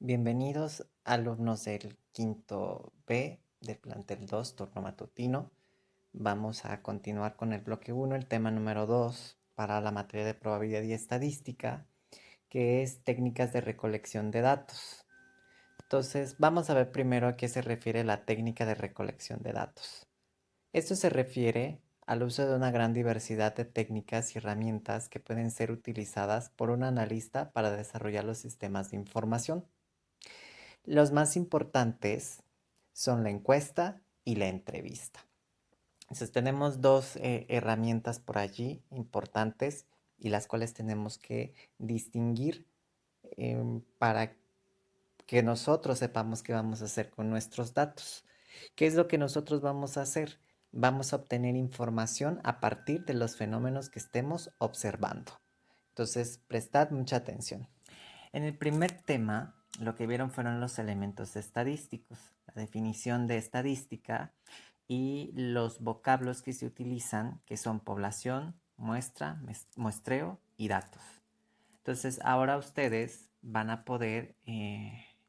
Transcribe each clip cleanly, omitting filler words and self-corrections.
Bienvenidos, alumnos del quinto B del plantel 2, turno matutino. Vamos a continuar con el bloque uno, el tema número 2 para la materia de probabilidad y estadística, que es técnicas de recolección de datos. Entonces, vamos a ver primero a qué se refiere la técnica de recolección de datos. Esto se refiere al uso de una gran diversidad de técnicas y herramientas que pueden ser utilizadas por un analista para desarrollar los sistemas de información. Los más importantes son la encuesta y la entrevista. Entonces tenemos dos herramientas por allí importantes y las cuales tenemos que distinguir para que nosotros sepamos qué vamos a hacer con nuestros datos. ¿Qué es lo que nosotros vamos a hacer? Vamos a obtener información a partir de los fenómenos que estemos observando. Entonces, prestad mucha atención. En el primer tema, lo que vieron fueron los elementos estadísticos, la definición de estadística y los vocablos que se utilizan, que son población, muestra, muestreo y datos. Entonces, ahora ustedes van a poder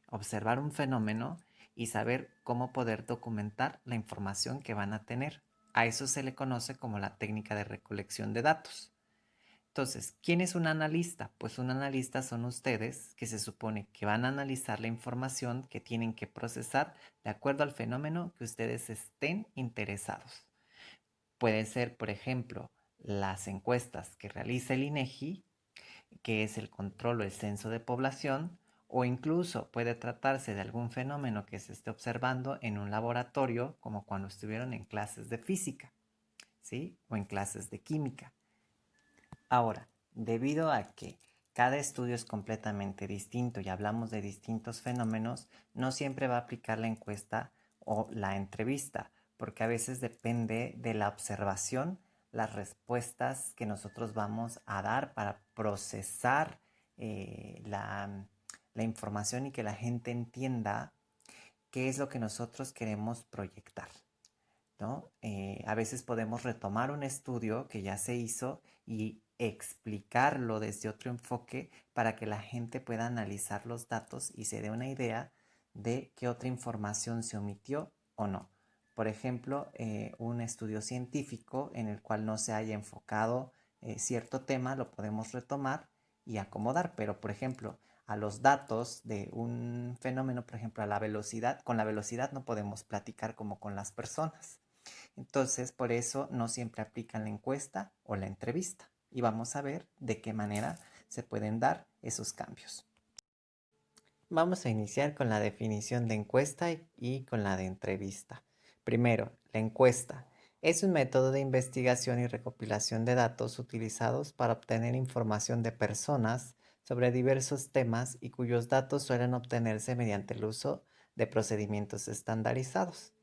observar un fenómeno y saber cómo poder documentar la información que van a tener. A eso se le conoce como la técnica de recolección de datos. Entonces, ¿quién es un analista? Pues un analista son ustedes que se supone que van a analizar la información que tienen que procesar de acuerdo al fenómeno que ustedes estén interesados. Pueden ser, por ejemplo, las encuestas que realiza el INEGI, que es el control o el censo de población, o incluso puede tratarse de algún fenómeno que se esté observando en un laboratorio, como cuando estuvieron en clases de física, ¿sí? O en clases de química. Ahora, debido a que cada estudio es completamente distinto y hablamos de distintos fenómenos, no siempre va a aplicar la encuesta o la entrevista, porque a veces depende de la observación, las respuestas que nosotros vamos a dar para procesar la información y que la gente entienda qué es lo que nosotros queremos proyectar, ¿no? A veces podemos retomar un estudio que ya se hizo y explicarlo desde otro enfoque para que la gente pueda analizar los datos y se dé una idea de qué otra información se omitió o no. Por ejemplo, un estudio científico en el cual no se haya enfocado cierto tema lo podemos retomar y acomodar, pero por ejemplo, a los datos de un fenómeno, por ejemplo, a la velocidad, con la velocidad no podemos platicar como con las personas. Entonces, por eso no siempre aplican la encuesta o la entrevista. Y vamos a ver de qué manera se pueden dar esos cambios. Vamos a iniciar con la definición de encuesta y con la de entrevista. Primero, la encuesta es un método de investigación y recopilación de datos utilizados para obtener información de personas sobre diversos temas y cuyos datos suelen obtenerse mediante el uso de procedimientos estandarizados.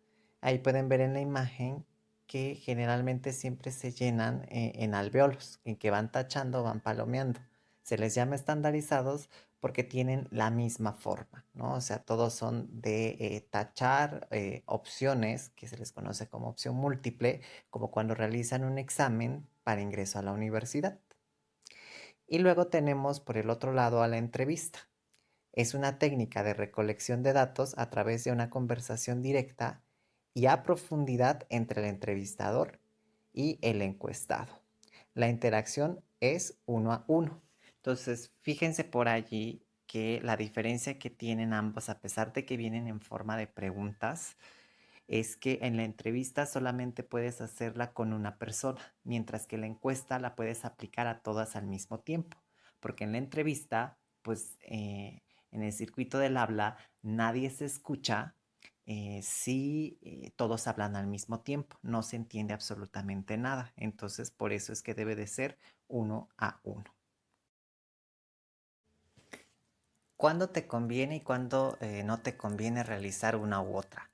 Ahí pueden ver en la imagen que generalmente siempre se llenan en alveolos, en que van tachando, van palomeando. Se les llama estandarizados porque tienen la misma forma, ¿no? O sea, todos son de tachar opciones que se les conoce como opción múltiple, como cuando realizan un examen para ingreso a la universidad. Y luego tenemos por el otro lado a la entrevista. Es una técnica de recolección de datos a través de una conversación directa y a profundidad entre el entrevistador y el encuestado. La interacción es uno a uno. Entonces, fíjense por allí que la diferencia que tienen ambos, a pesar de que vienen en forma de preguntas, es que en la entrevista solamente puedes hacerla con una persona, mientras que la encuesta la puedes aplicar a todas al mismo tiempo, porque en la entrevista, pues en el circuito del habla nadie se escucha si todos hablan al mismo tiempo, no se entiende absolutamente nada, entonces por eso es que debe de ser uno a uno. ¿Cuándo te conviene y cuándo no te conviene realizar una u otra?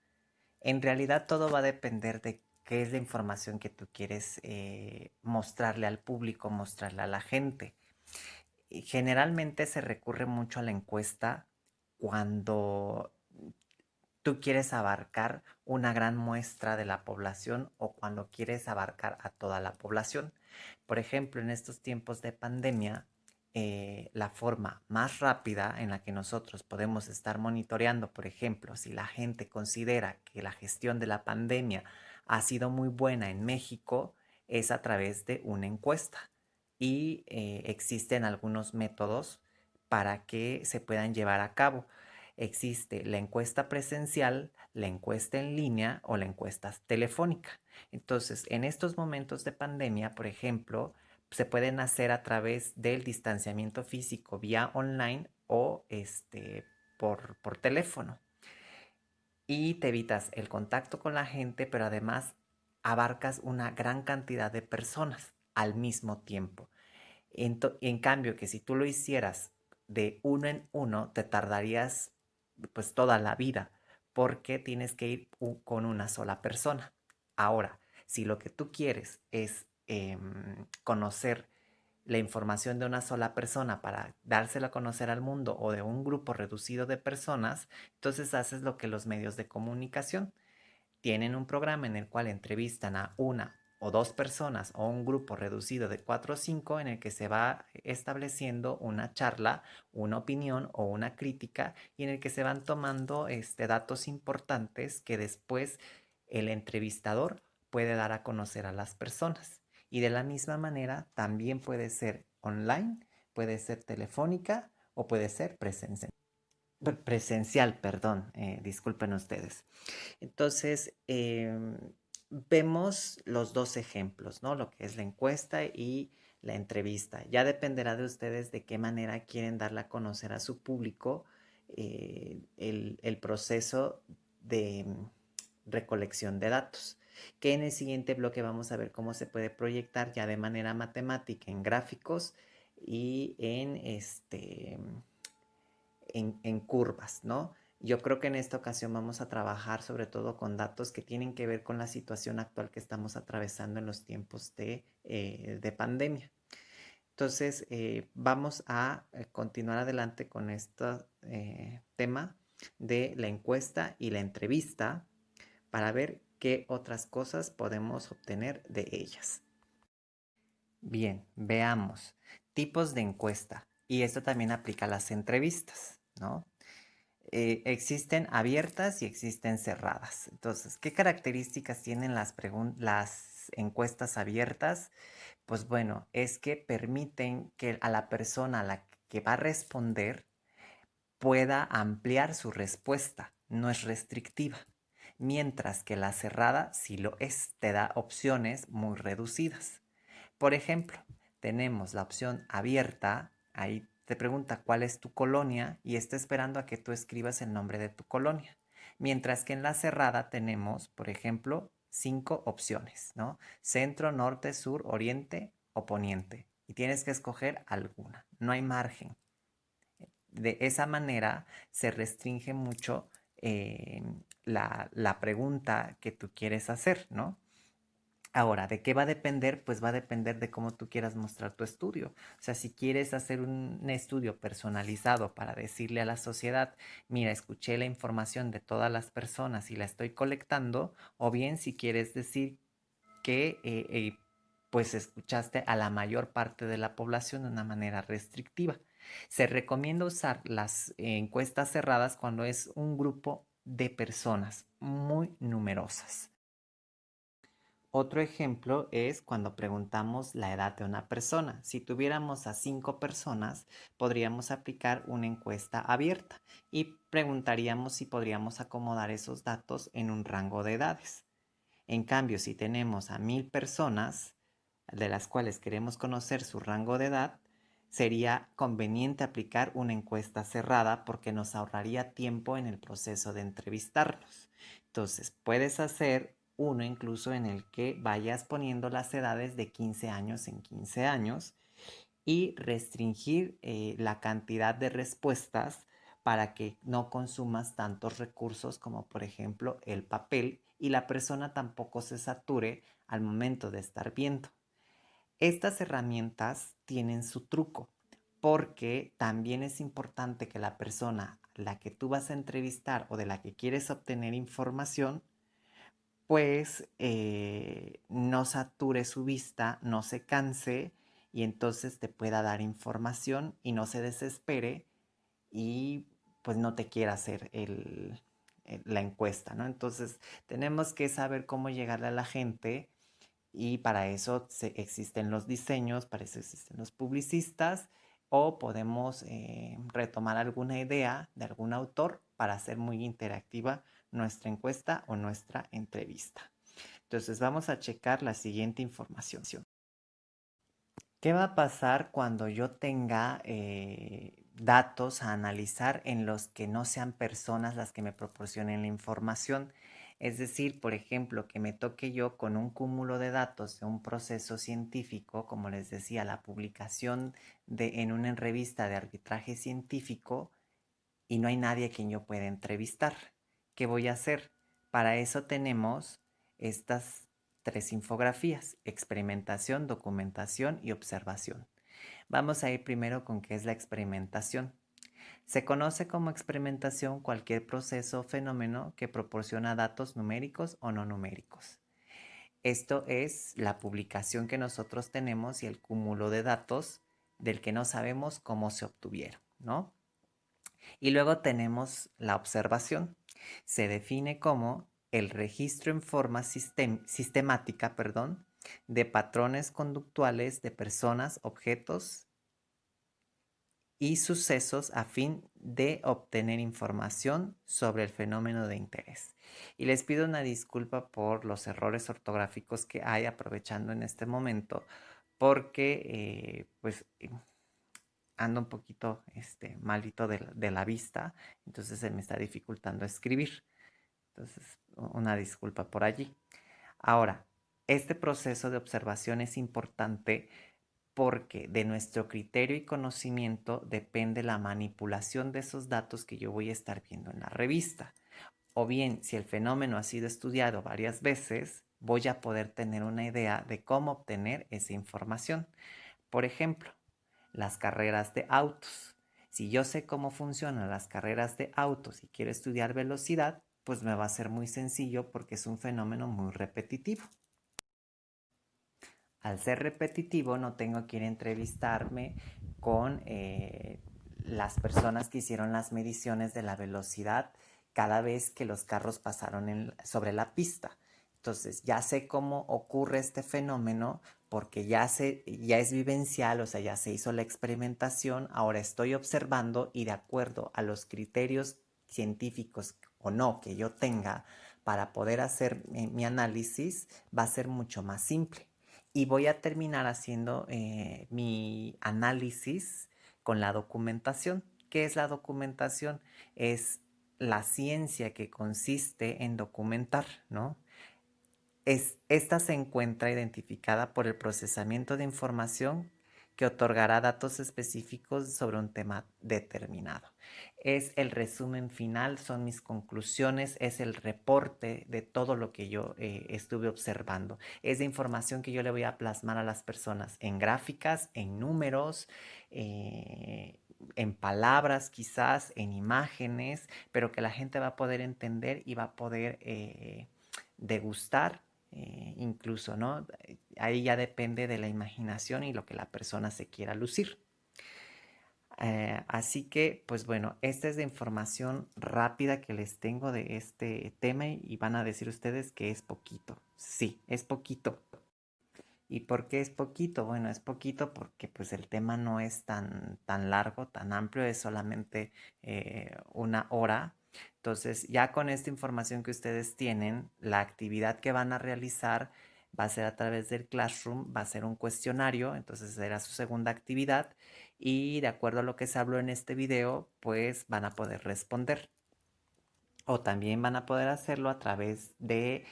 En realidad todo va a depender de qué es la información que tú quieres mostrarle al público, mostrarle a la gente. Y generalmente se recurre mucho a la encuesta cuando tú quieres abarcar una gran muestra de la población o cuando quieres abarcar a toda la población. Por ejemplo, en estos tiempos de pandemia, la forma más rápida en la que nosotros podemos estar monitoreando, por ejemplo, si la gente considera que la gestión de la pandemia ha sido muy buena en México, es a través de una encuesta. Y existen algunos métodos para que se puedan llevar a cabo. Existe la encuesta presencial, la encuesta en línea o la encuesta telefónica. Entonces, en estos momentos de pandemia, por ejemplo, se pueden hacer a través del distanciamiento físico vía online o por teléfono. Y te evitas el contacto con la gente, pero además abarcas una gran cantidad de personas al mismo tiempo. En cambio, que si tú lo hicieras de uno en uno, te tardarías pues toda la vida, porque tienes que ir con una sola persona. Ahora, si lo que tú quieres es conocer la información de una sola persona para dársela a conocer al mundo o de un grupo reducido de personas, entonces haces lo que los medios de comunicación tienen un programa en el cual entrevistan a una o dos personas o un grupo reducido de 4 o 5 en el que se va estableciendo una charla, una opinión o una crítica y en el que se van tomando datos importantes que después el entrevistador puede dar a conocer a las personas. Y de la misma manera también puede ser online, puede ser telefónica o puede ser presencial, perdón, disculpen ustedes. Entonces, vemos los dos ejemplos, ¿no? Lo que es la encuesta y la entrevista. Ya dependerá de ustedes de qué manera quieren darla a conocer a su público el proceso de recolección de datos. Que en el siguiente bloque vamos a ver cómo se puede proyectar ya de manera matemática en gráficos y en curvas, ¿no? Yo creo que en esta ocasión vamos a trabajar sobre todo con datos que tienen que ver con la situación actual que estamos atravesando en los tiempos de pandemia. Entonces, vamos a continuar adelante con este tema de la encuesta y la entrevista para ver qué otras cosas podemos obtener de ellas. Bien, veamos. Tipos de encuesta. Y esto también aplica a las entrevistas, ¿no? Existen abiertas y existen cerradas. Entonces, ¿qué características tienen las encuestas abiertas? Pues bueno, es que permiten que a la persona a la que va a responder pueda ampliar su respuesta, no es restrictiva. Mientras que la cerrada, si lo es, te da opciones muy reducidas. Por ejemplo, tenemos la opción abierta, ahí te pregunta cuál es tu colonia y está esperando a que tú escribas el nombre de tu colonia. Mientras que en la cerrada tenemos, por ejemplo, 5 opciones, ¿no? Centro, norte, sur, oriente o poniente. Y tienes que escoger alguna, no hay margen. De esa manera se restringe mucho la pregunta que tú quieres hacer, ¿no? Ahora, ¿de qué va a depender? Pues va a depender de cómo tú quieras mostrar tu estudio. O sea, si quieres hacer un estudio personalizado para decirle a la sociedad, mira, escuché la información de todas las personas y la estoy colectando, o bien si quieres decir que pues escuchaste a la mayor parte de la población de una manera restrictiva. Se recomienda usar las encuestas cerradas cuando es un grupo de personas muy numerosas. Otro ejemplo es cuando preguntamos la edad de una persona. Si tuviéramos a 5 personas, podríamos aplicar una encuesta abierta y preguntaríamos si podríamos acomodar esos datos en un rango de edades. En cambio, si tenemos a 1000 personas, de las cuales queremos conocer su rango de edad, sería conveniente aplicar una encuesta cerrada porque nos ahorraría tiempo en el proceso de entrevistarnos. Entonces, puedes hacer uno incluso en el que vayas poniendo las edades de 15 años en 15 años y restringir la cantidad de respuestas para que no consumas tantos recursos como por ejemplo el papel y la persona tampoco se sature al momento de estar viendo. Estas herramientas tienen su truco porque también es importante que la persona a la que tú vas a entrevistar o de la que quieres obtener información pues no sature su vista, no se canse y entonces te pueda dar información y no se desespere y pues no te quiera hacer la encuesta, ¿no? Entonces tenemos que saber cómo llegarle a la gente y para eso existen los diseños, para eso existen los publicistas o podemos retomar alguna idea de algún autor para hacer muy interactiva nuestra encuesta o nuestra entrevista. Entonces vamos a checar la siguiente información. ¿Qué va a pasar cuando yo tenga datos a analizar en los que no sean personas las que me proporcionen la información? Es decir, por ejemplo, que me toque yo con un cúmulo de datos de un proceso científico, como les decía, la publicación en una revista de arbitraje científico y no hay nadie a quien yo pueda entrevistar. ¿Qué voy a hacer? Para eso tenemos estas tres infografías: experimentación, documentación y observación. Vamos a ir primero con qué es la experimentación. Se conoce como experimentación cualquier proceso o fenómeno que proporciona datos numéricos o no numéricos. Esto es la publicación que nosotros tenemos y el cúmulo de datos del que no sabemos cómo se obtuvieron, ¿no? Y luego tenemos la observación. Se define como el registro en forma sistemática, de patrones conductuales de personas, objetos y sucesos a fin de obtener información sobre el fenómeno de interés. Y les pido una disculpa por los errores ortográficos que hay aprovechando en este momento, porque ando un poquito malito de la vista, entonces se me está dificultando escribir. Entonces, una disculpa por allí. Ahora, este proceso de observación es importante porque de nuestro criterio y conocimiento depende la manipulación de esos datos que yo voy a estar viendo en la revista. O bien, si el fenómeno ha sido estudiado varias veces, voy a poder tener una idea de cómo obtener esa información. Por ejemplo, las carreras de autos. Si yo sé cómo funcionan las carreras de autos y quiero estudiar velocidad, pues me va a ser muy sencillo porque es un fenómeno muy repetitivo. Al ser repetitivo, no tengo que ir a entrevistarme con las personas que hicieron las mediciones de la velocidad cada vez que los carros pasaron sobre la pista. Entonces, ya sé cómo ocurre este fenómeno porque ya es vivencial, o sea, ya se hizo la experimentación, ahora estoy observando y de acuerdo a los criterios científicos o no que yo tenga para poder hacer mi análisis, va a ser mucho más simple. Y voy a terminar haciendo mi análisis con la documentación. ¿Qué es la documentación? Es la ciencia que consiste en documentar, ¿no? Esta se encuentra identificada por el procesamiento de información que otorgará datos específicos sobre un tema determinado. Es el resumen final, son mis conclusiones, es el reporte de todo lo que yo estuve observando. Es de información que yo le voy a plasmar a las personas en gráficas, en números, en palabras quizás, en imágenes, pero que la gente va a poder entender y va a poder degustar incluso, ¿no? Ahí ya depende de la imaginación y lo que la persona se quiera lucir. Así que, pues bueno, esta es la información rápida que les tengo de este tema y van a decir ustedes que es poquito. Sí, es poquito. ¿Y por qué es poquito? Bueno, es poquito porque pues el tema no es tan largo, tan amplio, es solamente una hora. Entonces, ya con esta información que ustedes tienen, la actividad que van a realizar va a ser a través del Classroom, va a ser un cuestionario, entonces será su segunda actividad y de acuerdo a lo que se habló en este video, pues van a poder responder. O también van a poder hacerlo a través de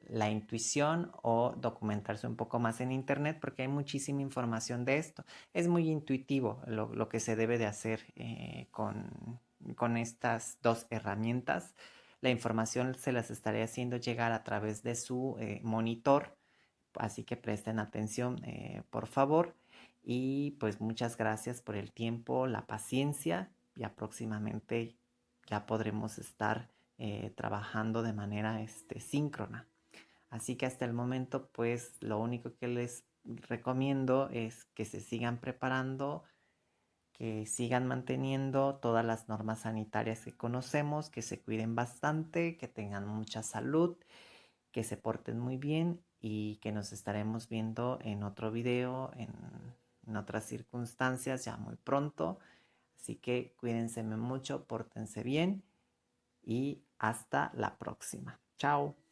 la intuición o documentarse un poco más en internet porque hay muchísima información de esto. Es muy intuitivo lo que se debe de hacer con estas dos herramientas. La información se las estaré haciendo llegar a través de su monitor, así que presten atención por favor. Y pues muchas gracias por el tiempo, la paciencia. Ya próximamente ya podremos estar trabajando de manera síncrona. Así que hasta el momento, pues lo único que les recomiendo es que se sigan preparando, que sigan manteniendo todas las normas sanitarias que conocemos, que se cuiden bastante, que tengan mucha salud, que se porten muy bien y que nos estaremos viendo en otro video, en otras circunstancias ya muy pronto. Así que cuídense mucho, pórtense bien y hasta la próxima. Chao.